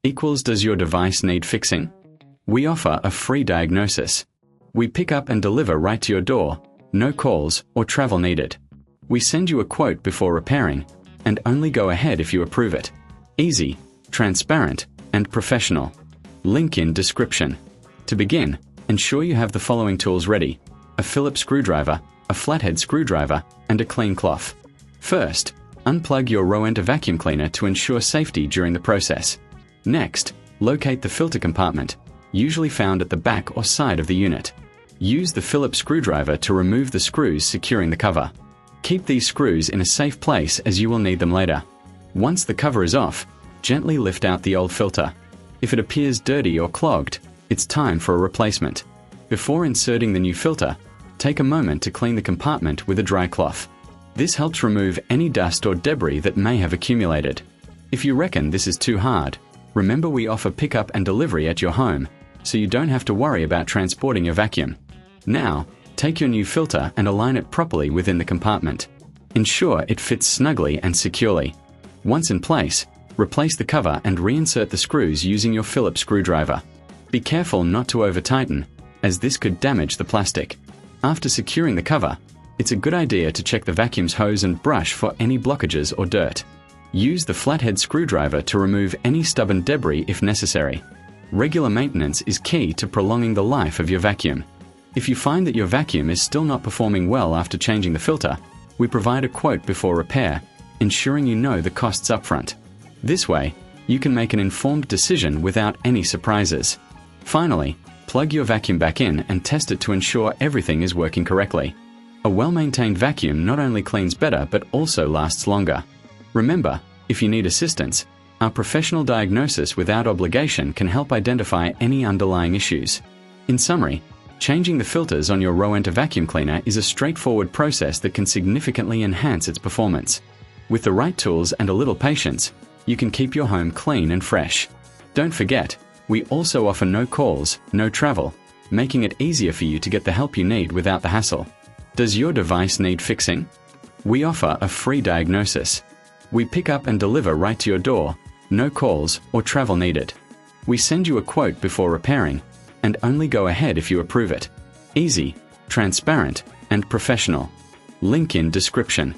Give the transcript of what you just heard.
equals does your device need fixing? We offer a free diagnosis. We pick up and deliver right to your door, no calls or travel needed. We send you a quote before repairing, and only go ahead if you approve it. Easy, transparent, and professional. Link in description. To begin, ensure you have the following tools ready: a Phillips screwdriver, a flathead screwdriver, and a clean cloth. First, unplug your Rowenta vacuum cleaner to ensure safety during the process. Next, locate the filter compartment, usually found at the back or side of the unit. Use the Phillips screwdriver to remove the screws securing the cover. Keep these screws in a safe place as you will need them later. Once the cover is off, gently lift out the old filter. If it appears dirty or clogged, it's time for a replacement. Before inserting the new filter, take a moment to clean the compartment with a dry cloth. This helps remove any dust or debris that may have accumulated. If you reckon this is too hard, remember we offer pickup and delivery at your home, so you don't have to worry about transporting your vacuum. Now, take your new filter and align it properly within the compartment. Ensure it fits snugly and securely. Once in place, replace the cover and reinsert the screws using your Phillips screwdriver. Be careful not to over-tighten, as this could damage the plastic. After securing the cover, it's a good idea to check the vacuum's hose and brush for any blockages or dirt. Use the flathead screwdriver to remove any stubborn debris if necessary. Regular maintenance is key to prolonging the life of your vacuum. If you find that your vacuum is still not performing well after changing the filter, we provide a quote before repair, ensuring you know the costs upfront. This way, you can make an informed decision without any surprises. Finally, plug your vacuum back in and test it to ensure everything is working correctly. A well-maintained vacuum not only cleans better but also lasts longer. Remember, if you need assistance, our professional diagnosis without obligation can help identify any underlying issues. In summary, changing the filters on your Rowenta vacuum cleaner is a straightforward process that can significantly enhance its performance. With the right tools and a little patience, you can keep your home clean and fresh. Don't forget, we also offer no calls, no travel, making it easier for you to get the help you need without the hassle. Does your device need fixing? We offer a free diagnosis. We pick up and deliver right to your door, no calls or travel needed. We send you a quote before repairing, and only go ahead if you approve it. Easy, transparent, and professional. Link in description.